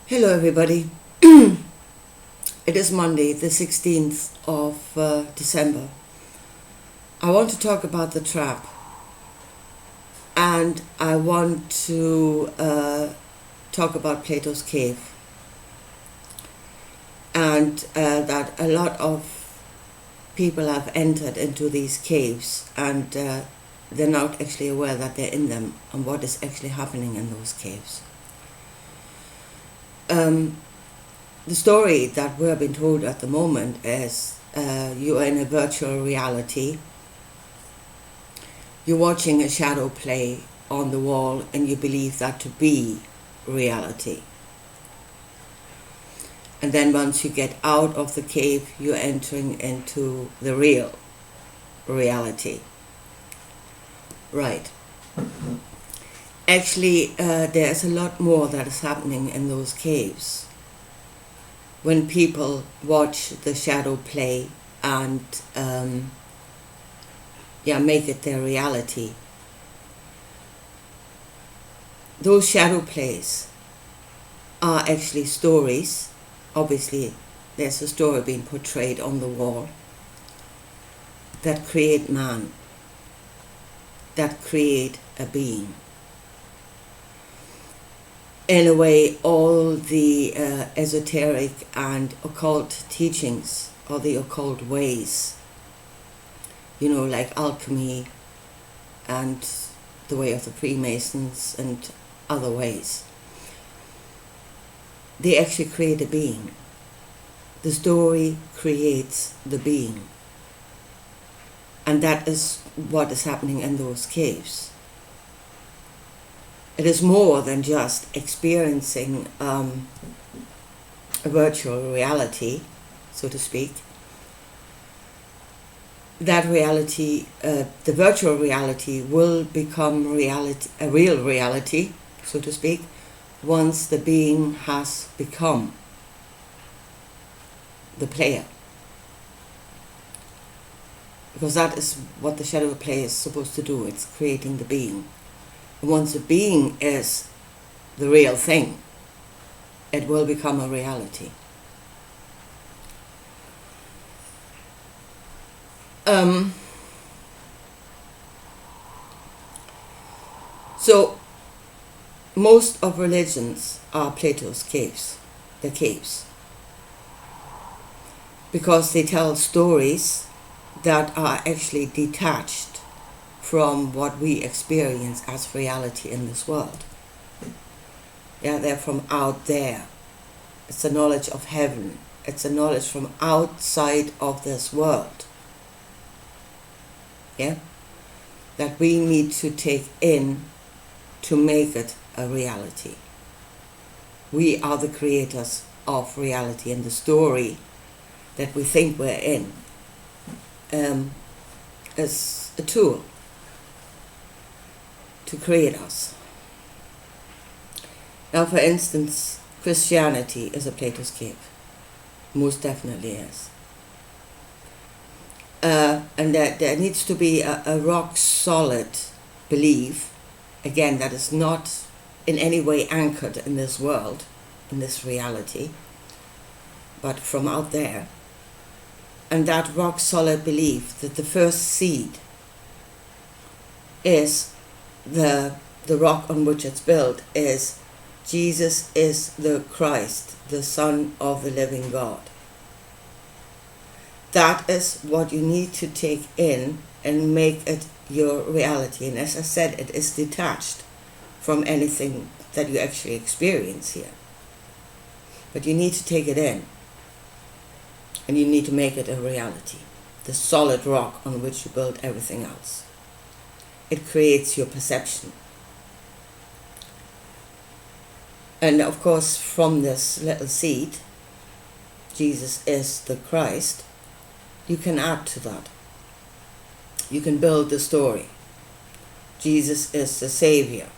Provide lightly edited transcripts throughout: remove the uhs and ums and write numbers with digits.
Hello everybody. It is Monday, the 16th of December. I want to talk about the trap, and I want to talk about Plato's cave, and that a lot of people have entered into these caves and they're not actually aware that they're in them and what is actually happening in those caves. The story that we're being told at the moment is you are in a virtual reality. You're watching a shadow play on the wall and you believe that to be reality. And then once you get out of the cave, you're entering into the real reality. Right. Actually, there's a lot more that is happening in those caves. When people watch the shadow play and make it their reality, those shadow plays are actually stories. Obviously, there's a story being portrayed on the wall that create man, that create a being. In a way, all the esoteric and occult teachings, or the occult ways, like alchemy and the way of the Freemasons and other ways, they actually create a being. The story creates the being. And that is what is happening in those caves. It is more than just experiencing a virtual reality, so to speak. That reality, the virtual reality, will become reality, a real reality, so to speak, once the being has become the player. Because that is what the shadow play is supposed to do. It's creating the being. And once the being is the real thing, it will become a reality. So most of religions are Plato's caves, the caves, because they tell stories that are actually detached from what we experience as reality in this world. Yeah, they're from out there. It's a knowledge of heaven. It's a knowledge from outside of this world. Yeah? That we need to take in to make it a reality. We are the creators of reality, and the story that we think we're in is a tool to create us. Now, for instance, Christianity is a Plato's cave. Most definitely is. And there needs to be a rock-solid belief, again, that is not in any way anchored in this world, in this reality, but from out there. And that rock-solid belief that the first seed is the rock on which it's built is Jesus is the Christ, the Son of the living God. That is what you need to take in and make it your reality. And as I said, it is detached from anything that you actually experience here. But you need to take it in, and you need to make it a reality, the solid rock on which you build everything else. It creates your perception. And of course, from this little seed, Jesus is the Christ, you can add to that. You can build the story. Jesus is the Savior.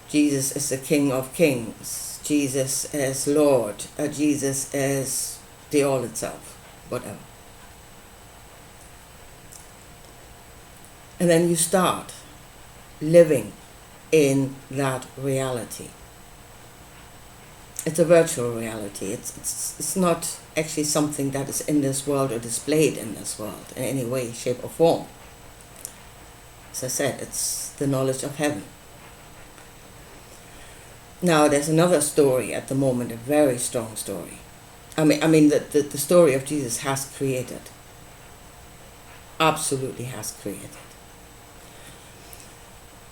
Jesus is the King of Kings. Jesus is Lord. Jesus is the all itself, whatever. And then you start living in that reality. It's a virtual reality. It's not actually something that is in this world or displayed in this world in any way, shape or form. As I said, it's the knowledge of heaven. Now there's another story at the moment, a very strong story. I mean the story of Jesus has created. Absolutely has created.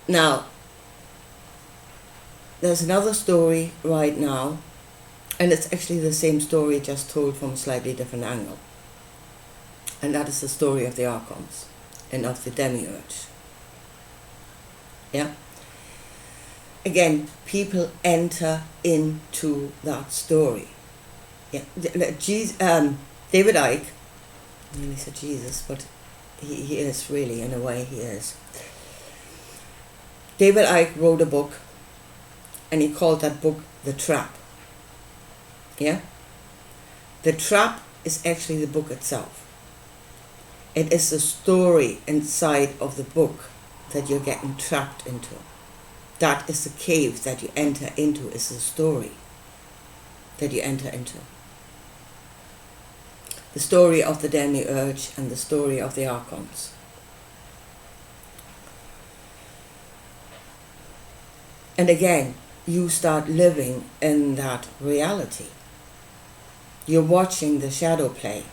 Now, there's another story right now, and it's actually the same story just told from a slightly different angle. And that is the story of the archons and of the demiurge. Yeah? Again, people enter into that story. Yeah, David Icke, I nearly said Jesus, but he is really, in a way, he is. David Icke wrote a book, and he called that book The Trap. Yeah? The Trap is actually the book itself. It is the story inside of the book that you're getting trapped into. That is the cave that you enter into, is the story that you enter into. The story of the demiurge and the story of the archons. And again, you start living in that reality. You're watching the shadow play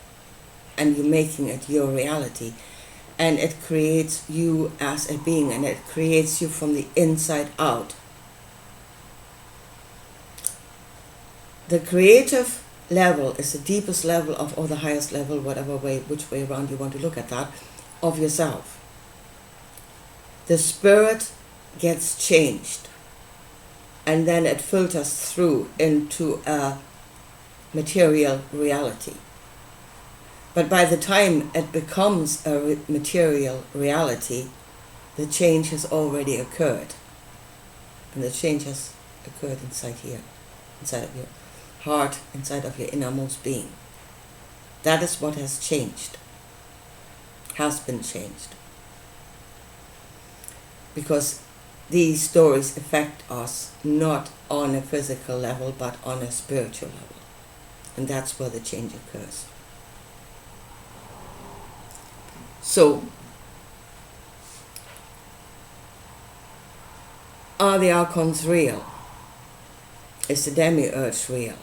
and you're making it your reality. And it creates you as a being, and it creates you from the inside out. The creative level is the deepest level of, or the highest level, whatever way, which way around you want to look at that, of yourself. The spirit gets changed, and then it filters through into a material reality. But by the time it becomes a material reality, the change has already occurred. And the change has occurred inside here, inside of your heart, inside of your innermost being. That is what has changed, has been changed. Because these stories affect us not on a physical level, but on a spiritual level. And that's where the change occurs. So, are the archons real? Is the demiurge real?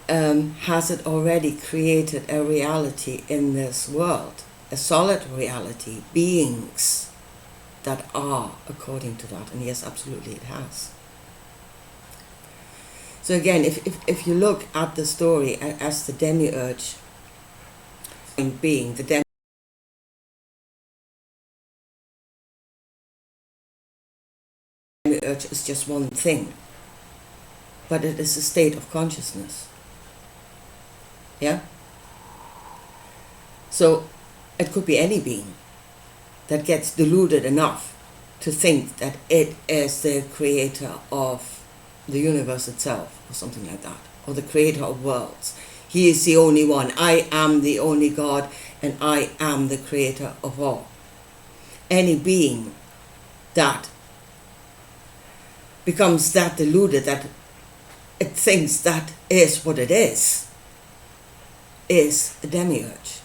Has it already created a reality in this world? A solid reality, beings that are according to that? And yes, absolutely it has. So again, if you look at the story as the demiurge being, the demiurge is just one thing, but it is a state of consciousness. Yeah? So it could be any being that gets deluded enough to think that it is the creator of the universe itself, or something like that, or the creator of worlds. He is the only one. I am the only God, and I am the creator of all. Any being that becomes that deluded that it thinks that is what it is a demiurge.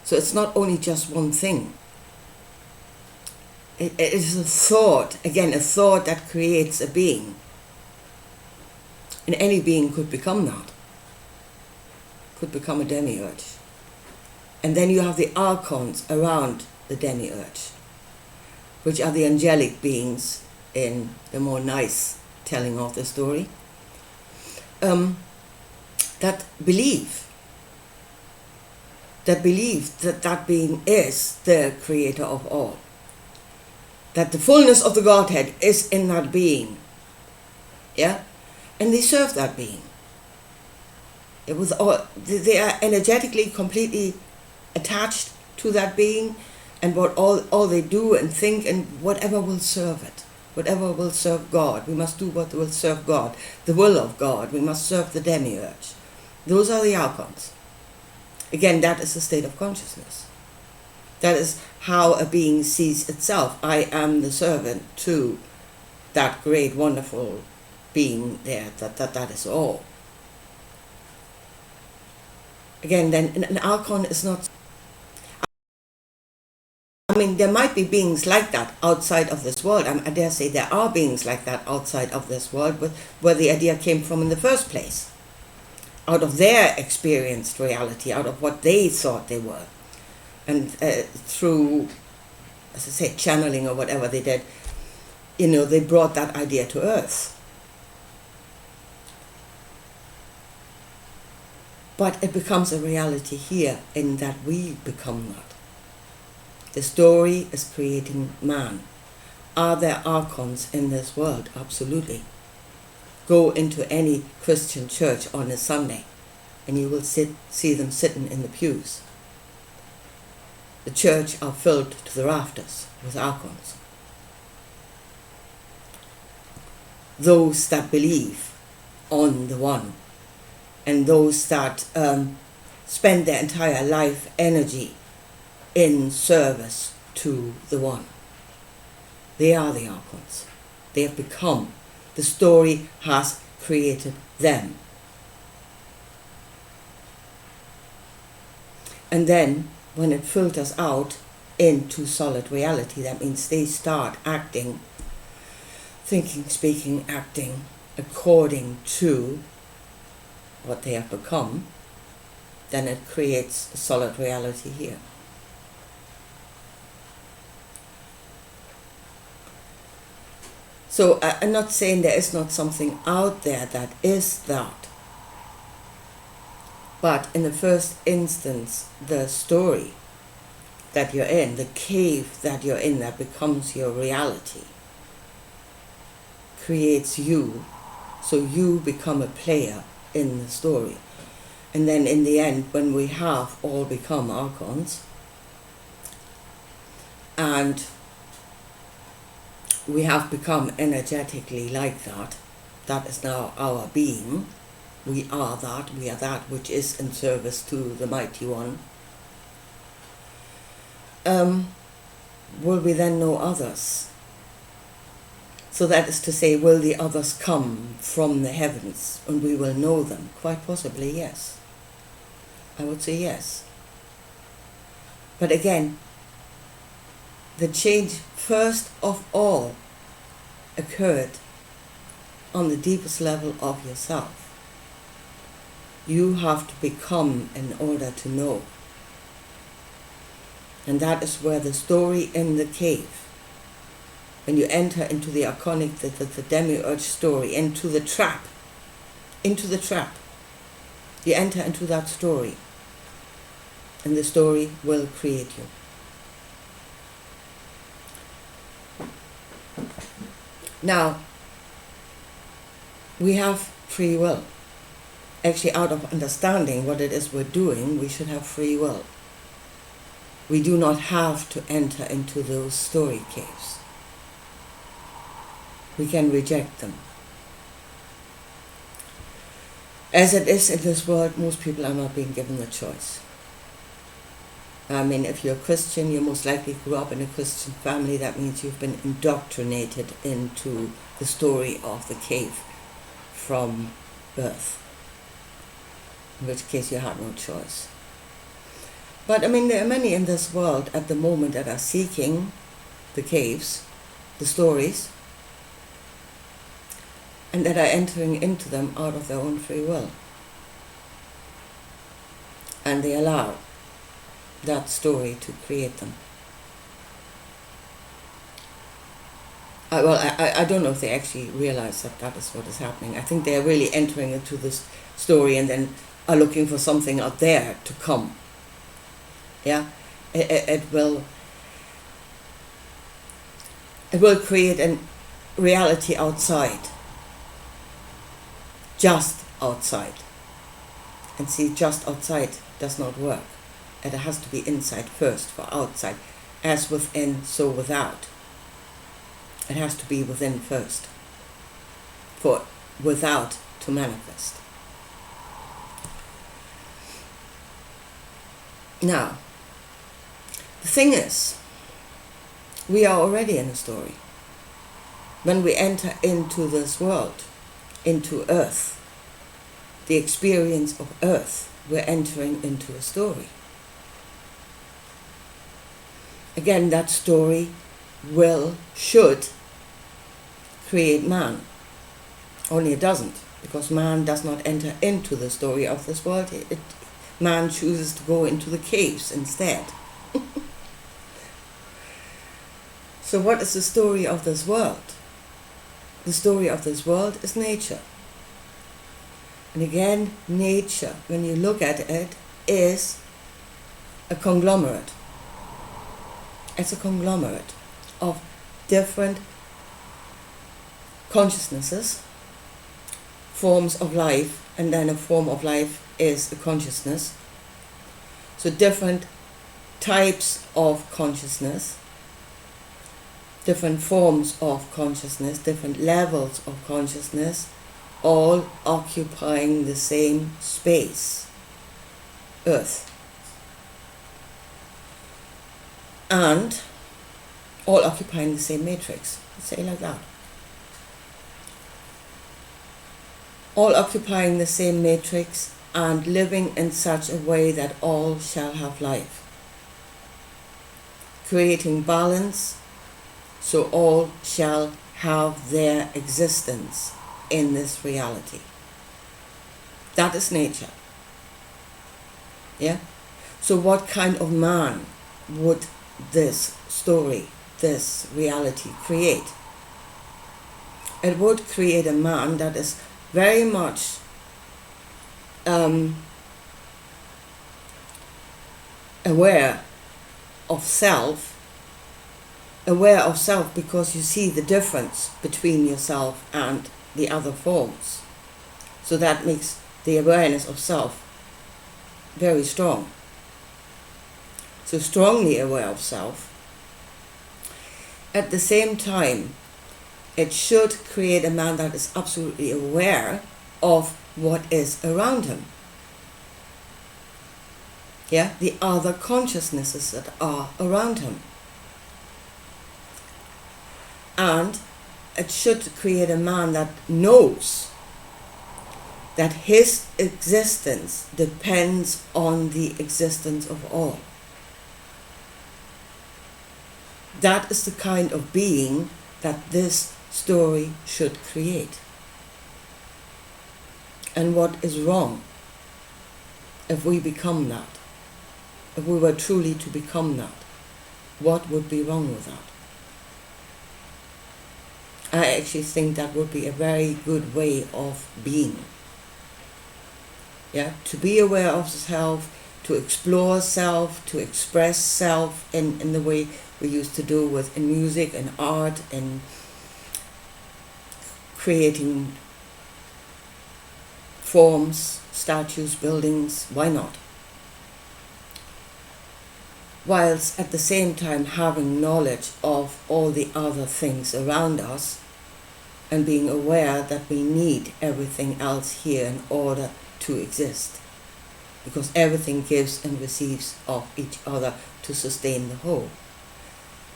So it's not only just one thing. It is a thought, again, a thought that creates a being. And any being could become that. Could become a demiurge. And then you have the archons around the demiurge, which are the angelic beings in the more nice telling of the story, that believe that that being is the creator of all, that the fullness of the Godhead is in that being. Yeah? And they serve that being. It was all, they are energetically completely attached to that being, and what all they do and think and whatever will serve it, whatever will serve God. We must do what will serve God, the will of God. We must serve the demiurge. Those are the archons. Again, that is a state of consciousness. That is how a being sees itself. I am the servant to that great, wonderful being there, that is all. Again, then an archon is not, I mean, there might be beings like that outside of this world. I dare say there are beings like that outside of this world, but where the idea came from in the first place, out of their experienced reality, out of what they thought they were. And through, as I say, channeling or whatever they did, they brought that idea to earth. But it becomes a reality here in that we become that. The story is creating man. Are there archons in this world? Absolutely. Go into any Christian church on a Sunday and you will see them sitting in the pews. The church are filled to the rafters with archons. Those that believe on the one, and those that spend their entire life energy in service to the one. They are the archons. They have become. The story has created them. And then, when it filters out into solid reality, that means they start acting, thinking, speaking, acting according to what they have become, then it creates a solid reality here. So I'm not saying there is not something out there that is that. But in the first instance, the story that you're in, the cave that you're in that becomes your reality, creates you, so you become a player in the story. And then in the end, when we have all become archons, and we have become energetically like that, that is now our being, we are that which is in service to the Mighty One. Will we then know others? So that is to say, will the others come from the heavens and we will know them? Quite possibly, yes. I would say yes. But again, the change first of all occurred on the deepest level of yourself. You have to become in order to know. And that is where the story in the cave, when you enter into the archonic, the demiurge story, into the trap, you enter into that story, and the story will create you. Now, we have free will. Actually, out of understanding what it is we're doing, we should have free will. We do not have to enter into those story caves. We can reject them. As it is in this world, most people are not being given the choice. I mean, if you're a Christian, you most likely grew up in a Christian family. That means you've been indoctrinated into the story of the cave from birth, in which case you had no choice. But I mean, there are many in this world at the moment that are seeking the caves, the stories, and that are entering into them out of their own free will. And they allow that story to create them. I don't know if they actually realize that that is what is happening. I think they're really entering into this story and then are looking for something out there to come. Yeah, it will create a reality outside, just outside. And see, just outside does not work. It has to be inside first for outside. As within, so without. It has to be within first for without to manifest. Now, the thing is, we are already in a story. When we enter into this world, into earth, the experience of earth, we're entering into a story. Again, that story should create man. Only it doesn't, because man does not enter into the story of this world. Man chooses to go into the caves instead. So what is the story of this world? The story of this world is nature. And again, nature, when you look at it, is a conglomerate. It's a conglomerate of different consciousnesses, forms of life, and then a form of life is a consciousness. So different types of consciousness, different forms of consciousness, different levels of consciousness, all occupying the same space, Earth. And all occupying the same matrix, let's say like that. All occupying the same matrix and living in such a way that all shall have life. Creating balance so all shall have their existence in this reality. That is nature. Yeah? So what kind of man would this story, this reality create? It would create a man that is very much aware of self because you see the difference between yourself and the other forms. So that makes the awareness of self very strong. So strongly aware of self. At the same time, it should create a man that is absolutely aware of what is around him. Yeah, the other consciousnesses that are around him. And it should create a man that knows that his existence depends on the existence of all. That is the kind of being that this story should create. And what is wrong if we become that? If we were truly to become that, what would be wrong with that? I actually think that would be a very good way of being. Yeah, to be aware of self, to explore self, to express self in the way we used to do with in music and art and creating forms, statues, buildings, why not? Whilst at the same time having knowledge of all the other things around us and being aware that we need everything else here in order to exist. Because everything gives and receives of each other to sustain the whole.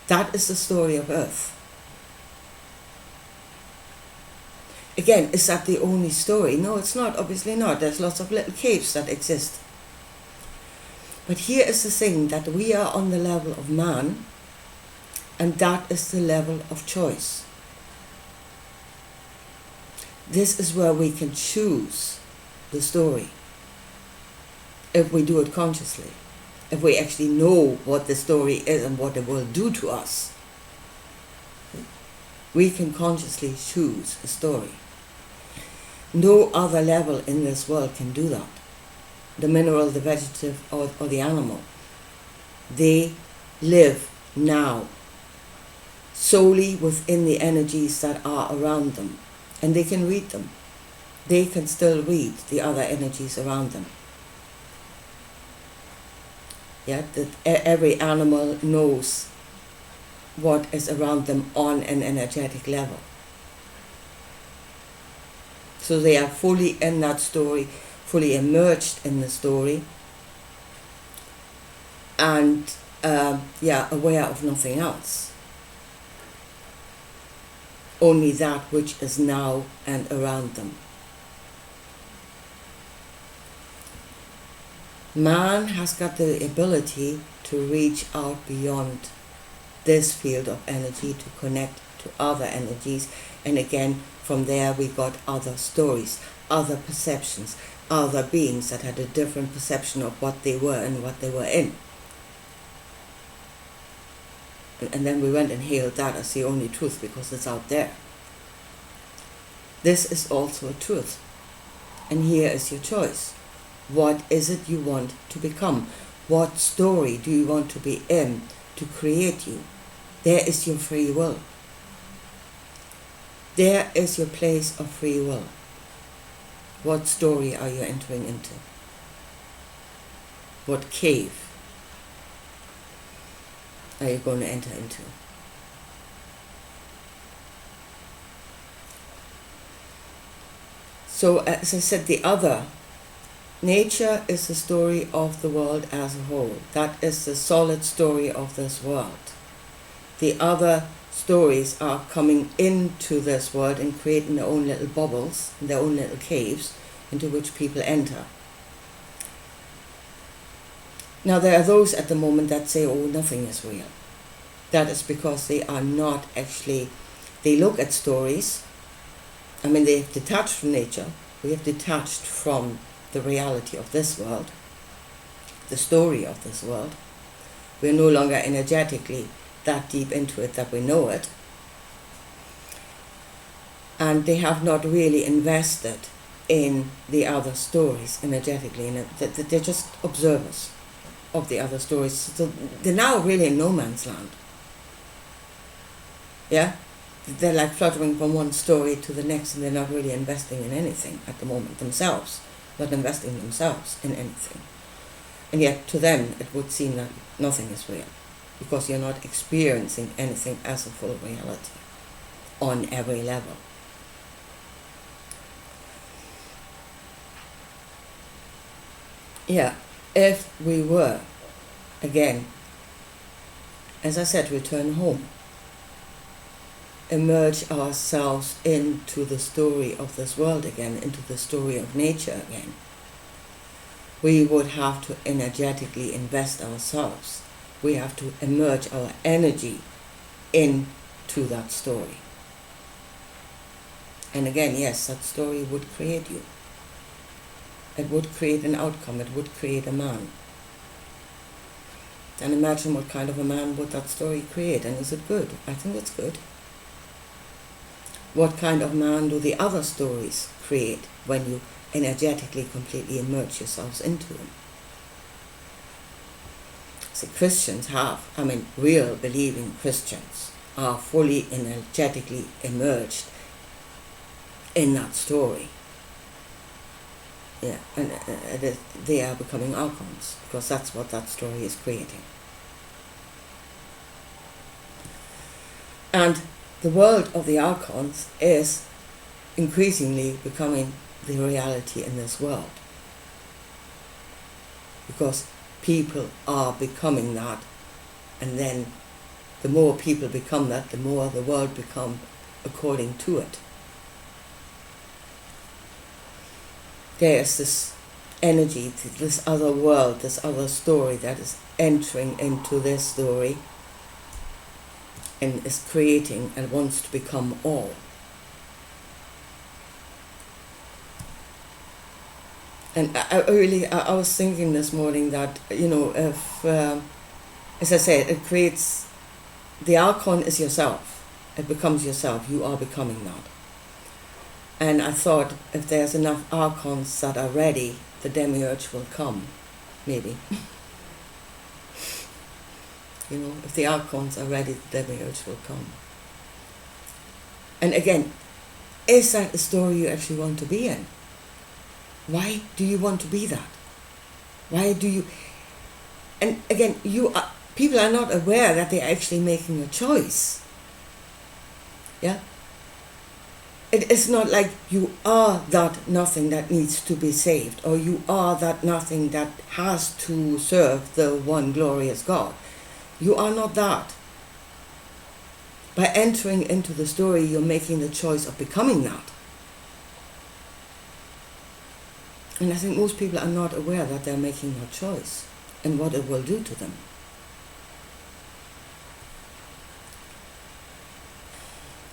That is the story of Earth. Again, is that the only story? No, it's not, obviously not. There's lots of little caves that exist. But here is the thing, that we are on the level of man, and that is the level of choice. This is where we can choose the story, if we do it consciously, if we actually know what the story is and what it will do to us. We can consciously choose a story. No other level in this world can do that. The mineral, the vegetative, or the animal. They live now, solely within the energies that are around them. And they can read them. They can still read the other energies around them. Yeah, that every animal knows what is around them on an energetic level. So they are fully in that story, fully immersed in the story, and aware of nothing else. only that which is now and around them. Man has got the ability to reach out beyond this field of energy to connect to other energies, and again from there we got other stories, other perceptions, other beings that had a different perception of what they were and what they were in. And then we went and hailed that as the only truth because it's out there. This is also a truth. And here is your choice. What is it you want to become? What story do you want to be in to create you? There is your free will. There is your place of free will. What story are you entering into? What cave are you going to enter into? So, as I said, the other, nature is the story of the world as a whole. That is the solid story of this world. The other stories are coming into this world and creating their own little bubbles, their own little caves, into which people enter. Now, there are those at the moment that say, oh, nothing is real. That is because they are not actually, they look at stories. I mean, they have detached from nature. We have detached from the reality of this world, the story of this world. We're no longer energetically that deep into it that we know it. And they have not really invested in the other stories energetically. They're just observers of the other stories. So they're now really in no man's land. Yeah? They're like fluttering from one story to the next, and they're not really investing in anything at the moment themselves, not investing themselves in anything. And yet to them it would seem that nothing is real, because you're not experiencing anything as a full reality on every level. Yeah, if we were, again, as I said, return home, emerge ourselves into the story of this world again, into the story of nature again, we would have to energetically invest ourselves. We have to emerge our energy into that story. And again, yes, that story would create you. It would create an outcome. It would create a man. And imagine what kind of a man would that story create, and is it good? I think it's good. What kind of man do the other stories create when you energetically completely immerse yourselves into them? So Christians have, real believing Christians are fully energetically immersed in that story. Yeah, and they are becoming icons, because that's what that story is creating. And the world of the archons is increasingly becoming the reality in this world, because people are becoming that, and then the more people become that, the more the world becomes according to it. There's this energy, this other world, this other story that is entering into this story and is creating and wants to become all. And I was thinking this morning that, if, as I said, it creates, the archon is yourself. It becomes yourself. You are becoming that. And I thought, if there's enough archons that are ready, the demiurge will come, maybe. If the archons are ready, the demiurge will come. And again, is that the story you actually want to be in? Why do you want to be that? Why do you... And again, people are not aware that they're actually making a choice. Yeah? It is not like you are that nothing that needs to be saved, or you are that nothing that has to serve the one glorious God. You are not that. By entering into the story, you're making the choice of becoming that. And I think most people are not aware that they're making that choice and what it will do to them.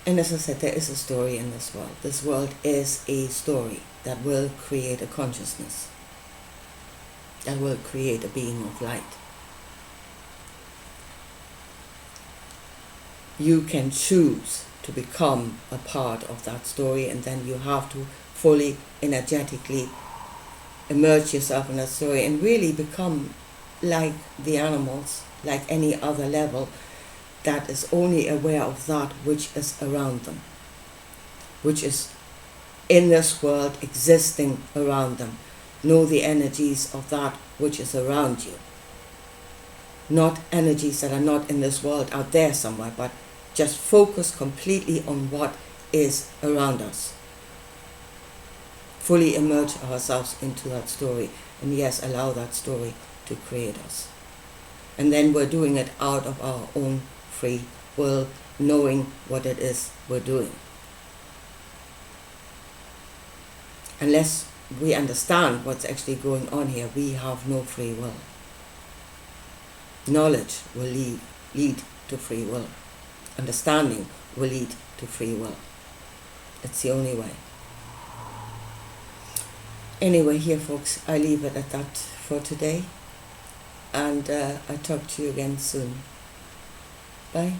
And as I said, there is a story in this world. This world is a story that will create a consciousness, that will create a being of light. You can choose to become a part of that story, and then you have to fully, energetically immerse yourself in that story and really become like the animals, like any other level that is only aware of that which is around them, which is in this world, existing around them. Know the energies of that which is around you. Not energies that are not in this world out there somewhere, but just focus completely on what is around us. Fully immerse ourselves into that story, and yes, allow that story to create us. And then we're doing it out of our own free will, knowing what it is we're doing. Unless we understand what's actually going on here, we have no free will. Knowledge will lead to free will. Understanding will lead to free will. It's the only way. Anyway, here folks, I leave it at that for today. And I'll talk to you again soon. Bye.